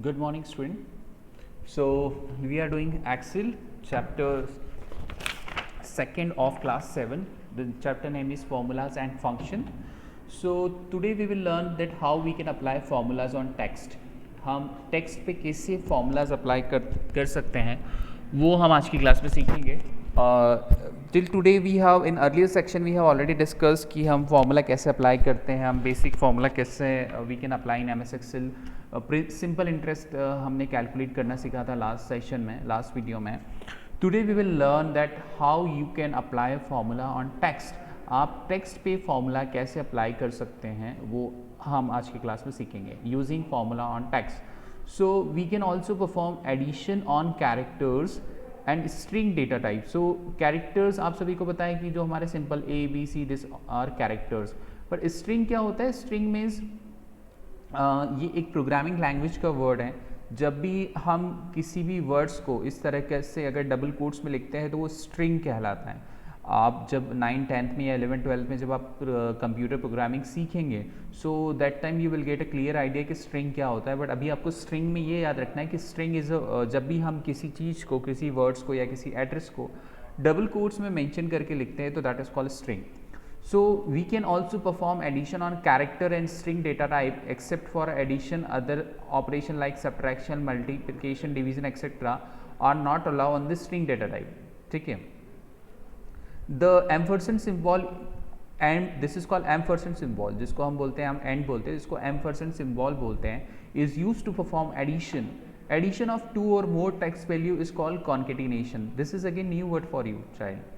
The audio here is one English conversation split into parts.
Good morning, student. So we are doing Excel chapter second of class 7. The chapter name is formulas and function. So today we will learn that how we can apply formulas on text. हम text पे कैसे formulas apply कर सकते हैं वो हम आज की क्लास में सीखेंगे. Till today we have in earlier section we have already discuss कि हम फार्मूला कैसे अप्लाई करते हैं, हम बेसिक फार्मूला कैसे we can apply in MS Excel. Simple interest हमने कैलकुलेट करना सीखा था लास्ट सेशन में, लास्ट वीडियो में. Today we will learn that how you can apply formula on text. आप टेक्स्ट पे फार्मूला कैसे अप्लाई कर सकते हैं वो हम आज की क्लास में सीखेंगे using formula on text. So we can also perform addition on characters and string data type. So characters आप सभी को पता है कि जो हमारे simple A B C this are characters, पर स्ट्रिंग क्या होता है? स्ट्रिंग मीन्स ये एक प्रोग्रामिंग लैंग्वेज का वर्ड है. जब भी हम किसी भी वर्ड्स को इस तरह से अगर डबल कोट्स में लिखते हैं तो वो स्ट्रिंग कहलाता है. आप जब 9th में या 11th 12th में जब आप कंप्यूटर प्रोग्रामिंग सीखेंगे so that time you will get a clear idea कि स्ट्रिंग क्या होता है. बट अभी आपको स्ट्रिंग में ये याद रखना है कि स्ट्रिंग इज़ जब भी हम किसी चीज़ को, किसी वर्ड्स को या किसी एड्रेस को डबल कोट्स में मेंशन करके लिखते हैं तो that is called string. So we can also perform addition on character and string data type, except for addition other operation like subtraction, multiplication, division etc. are not allowed on this string data type. ठीक है. The ampersand symbol and this is called ampersand symbol, जिसको हम बोलते हैं, हम and बोलते हैं, जिसको ampersand symbol बोलते हैं, is used to perform addition. Addition of two or more text value is called concatenation. This is again new word for you child.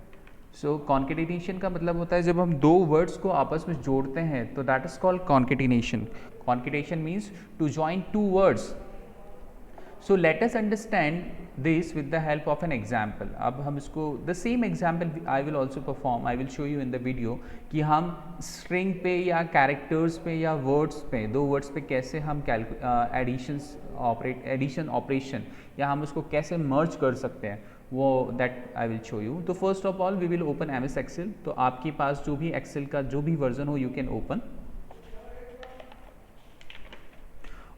So concatenation का मतलब होता है जब हम दो वर्ड्स को आपस में जोड़ते हैं तो that is called concatenation. Concatenation means to join two words. So let us understand this with the help of an example. अब हम इसको the same example I will also perform, I will show you in the video कि हम string पे या characters पे या words पे, दो वर्ड्स पे कैसे हम एडिशन ऑपरेशन या हम उसको कैसे मर्ज कर सकते हैं वो that I will show you. तो first of all we will open M S Excel. तो आपके पास जो भी एक्सेल का जो भी वर्जन हो you can open.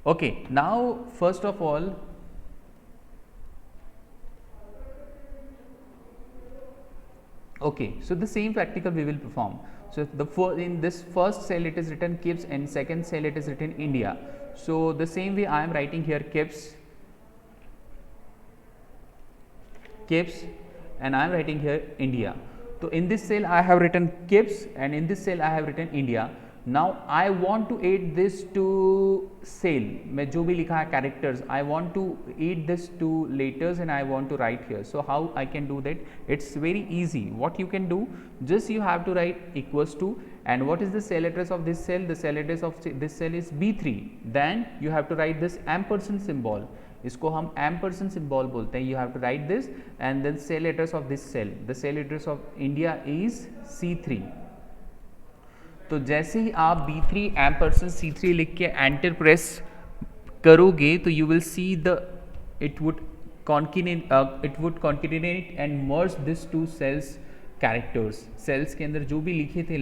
Okay, now first of all okay, so the same practical we will perform. So in this first cell it is written KIPS and second cell it is written India. So the same way I am writing here KIPS and I am writing here India. So in this cell I have written KIPS and in this cell I have written India. Now I want to add this to cell में जो भी लिखा है characters, I want to add this to letters and I want to write here. So how I can do that? It's very easy. What you can do, just you have to write equals to, and what is the cell address of this cell? The cell address of this cell is B3. Then you have to write this ampersand symbol. इसको हम ampersand symbol बोलते हैं. You have to write this and then cell address of this cell. The cell address of India is C3. तो जैसे ही आप B3 ampersand C3 लिख के enter press करोगे तो you will see the it would concatenate and merge this two cells characters. Cells के अंदर जो भी लिखे थे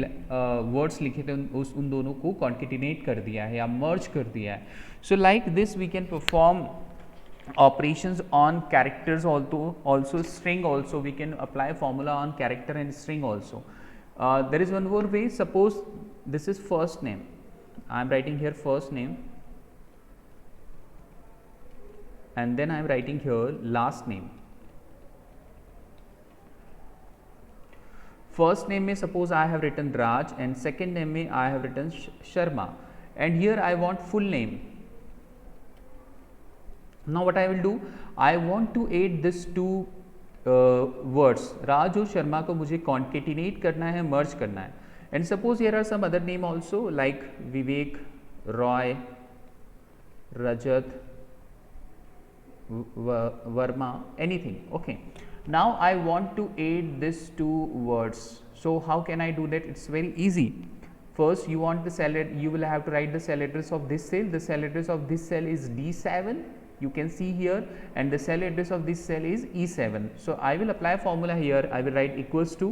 वर्ड्स लिखे थे उन दोनों को कॉन्केटिनेट कर दिया है या मर्ज कर दिया है. So like this we can perform operations on characters also string also. We can apply formula on character and string also. There is one more way. Suppose this is first name, I am writing here first name and then I am writing here last name. First name में suppose I have written Raj and second name में I have written Sharma, and here I want full name. Now what I will do, I want to add this two words Raj और Sharma को मुझे concatenate करना है, merge करना है. And suppose here are some other name also like Vivek, Roy, Rajat, Verma, anything. Okay, now I want to add this two words. So how can I do that? It's very easy. First you want the cell, you will have to write the cell address of this cell. The cell address of this cell is D7. You can see here, and the cell address of this cell is E7. So I will apply formula here. I will write equals to,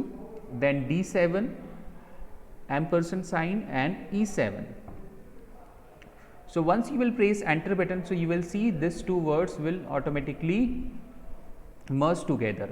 then D7 ampersand sign and E7. So once you will press enter button, so you will see these two words will automatically merge together.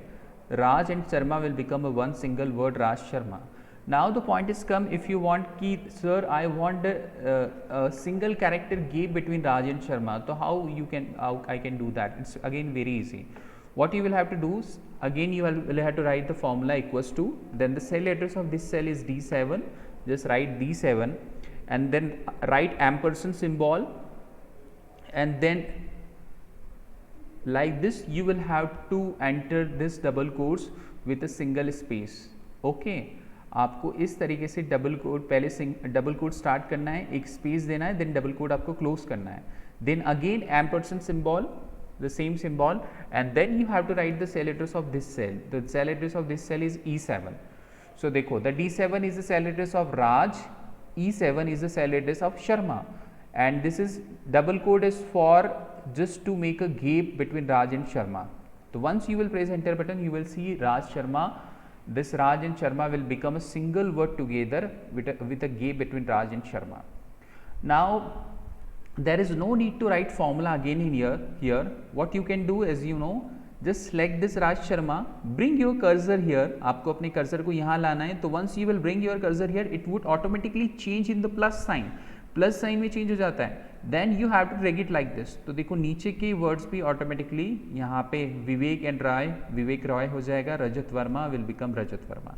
Raj and Sharma will become a one single word, Raj Sharma. Now the point is come, if you want ki sir I want a single character gap between Raj and Sharma, so how I can do that? It's again very easy. What you will have to do is, again you will have to write the formula equals to, then the cell address of this cell is D7, just write D7 and then write ampersand symbol, and then like this you will have to enter this double quotes with a single space. Okay आपको इस तरीके से double quote, पहले double quote start करना है, एक space देना है, देन डबल कोड आपको क्लोज करना है, then again ampersand symbol, the same symbol, and then you have to write the cell address of this cell. The cell address of this cell is E7. So देखो, the D7 is the cell address of Raj, E7 is the cell address of Sharma, and this is double code is for just to make a gap between Raj and Sharma. So once you will press enter button, you will see Raj Sharma. This Raj and Sharma will become a single word together with a gap between Raj and Sharma. Now there is no need to write formula again in here. What you can do is, you know, just select this Raj Sharma, bring your cursor here, आपको अपने cursor को यहाँ लाना है, तो once you will bring your cursor here, it would automatically change in the plus sign, plus sign में change हो जाता है, then you have to drag it like this. तो देखो नीचे के words भी automatically यहाँ पे विवेक and राय, विवेक रॉय हो जाएगा, रजत Verma will become Rajat Verma.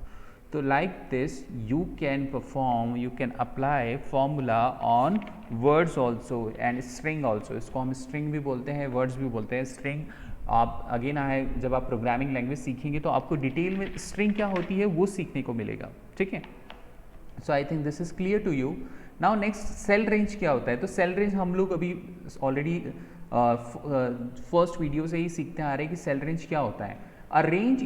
So like this you can perform, you can apply formula on words also and string also. इसको हम string भी बोलते हैं, words भी बोलते हैं. string आप अगेन आए जब आप प्रोग्रामिंग लैंग्वेज सीखेंगे तो आपको डिटेल में स्ट्रिंग क्या होती है वो सीखने को मिलेगा, ठीक है. So I think this is clear to you. Now next cell range क्या होता है. तो सेल रेंज हम लोग अभी ऑलरेडी फर्स्ट वीडियो से ही सीखते आ रहे हैं कि सेल रेंज क्या होता है. A range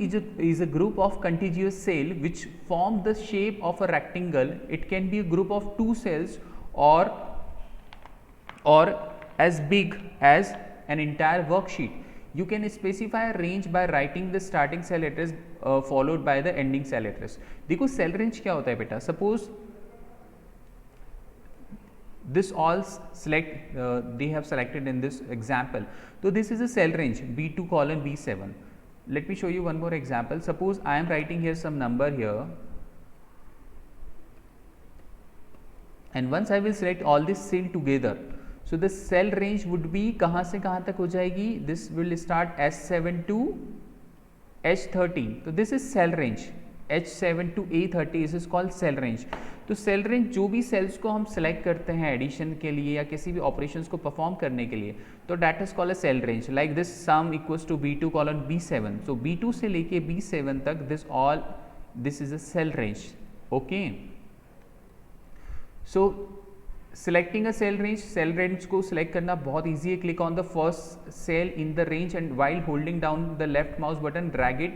is a group of contiguous cells which form the shape of a rectangle. It can be a group of two cells or as big as an entire worksheet. You can specify a range by writing the starting cell address followed by the ending cell address. देखो cell range क्या होता है बेटा. Suppose this all select they have selected in this example. So this is a cell range B2 colon B7. Let me show you one more example. Suppose I am writing here some number here, and once I will select all this cell together, so the cell range would be कहाँ से कहाँ तक हो जाएगी. This will start S7 to H13. So this is cell range. H7 to A30 is called cell range. तो cell range जो भी sales को हम सेलेक्ट करते हैं एडिशन के लिए या किसी भी ऑपरेशंस को परफॉर्म करने के लिए, तो that is called a cell range. Like this sum equals to B2 colon B7. So B2 से लेके B7 तक this is a cell range. Okay, so selecting a cell range को select करना बहुत easy है. click on the first cell in the range and while holding down the left mouse button drag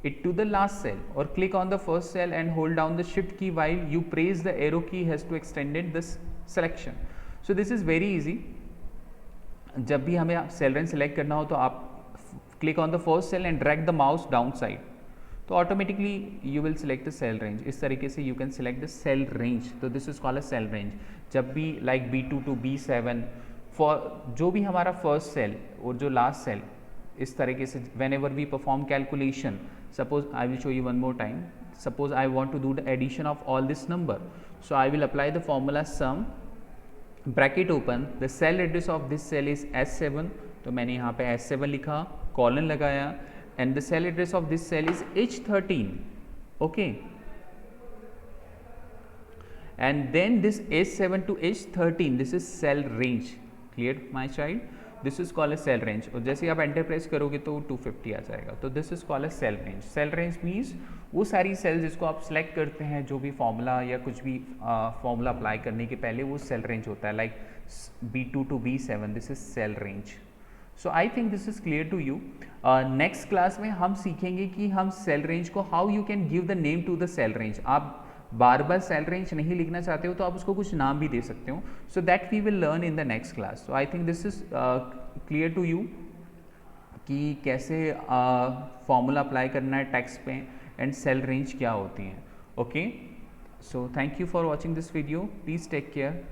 it to the last cell, or click on the first cell and hold down the shift key while you press the arrow key has to extend this selection. So this is very easy. जब भी हमें cell range select करना हो तो आप click on the first cell and drag the mouse down side, तो automatically you will select the cell range. इस तरीके से you can select the cell range. तो this is called a cell range. जब भी like B2 to B7 for जो भी हमारा first cell और जो last cell, इस तरीके से whenever we perform calculation, suppose I will show you one more time. Suppose I want to do the addition of all this number, so I will apply the formula sum, bracket open, the cell address of this cell is S7, तो मैंने यहाँ पे S7 लिखा, colon लगाया, and the cell address of this cell is H13. okay, and then this S7 to H13, this is cell range. clear my child? This is called a cell range. और जैसे आप enter press करोगे तो 250 आ जाएगा. तो this is called a cell range. Cell range means वो सारी सेल्स जिसको आप सेलेक्ट करते हैं, जो भी फॉर्मूला या कुछ भी फॉर्मूला अप्लाई करने के पहले वो सेल रेंज होता है. Like B2 to B7, this is cell range. So I think this is clear to you. Next class में हम सीखेंगे कि हम सेल रेंज को how you can give the name to the cell range. आप बार बार सेल रेंज नहीं लिखना चाहते हो तो आप उसको कुछ नाम भी दे सकते हो. So that we will learn in the next class. So I think this is clear to you कि कैसे फॉर्मूला अप्लाई करना है टेक्स्ट पे एंड सेल रेंज क्या होती हैं. Okay, so thank you for watching this video. Please take care.